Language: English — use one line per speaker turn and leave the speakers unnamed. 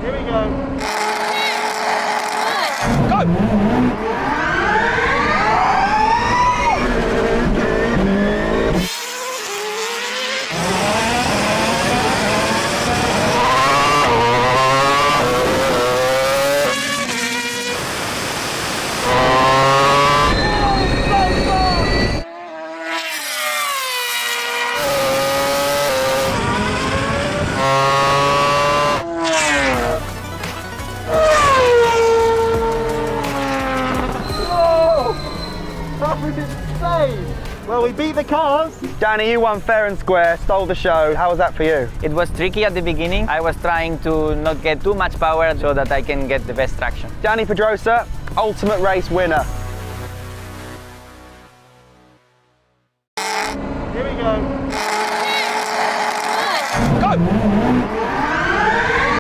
Here we go.
Go!
That was insane! Well, we beat the cars.
Danny, you won fair and square, stole the show. How was that for you?
It was tricky at the beginning. I was trying to not get too much power so that I can get the best traction.
Danny Pedrosa, ultimate race winner.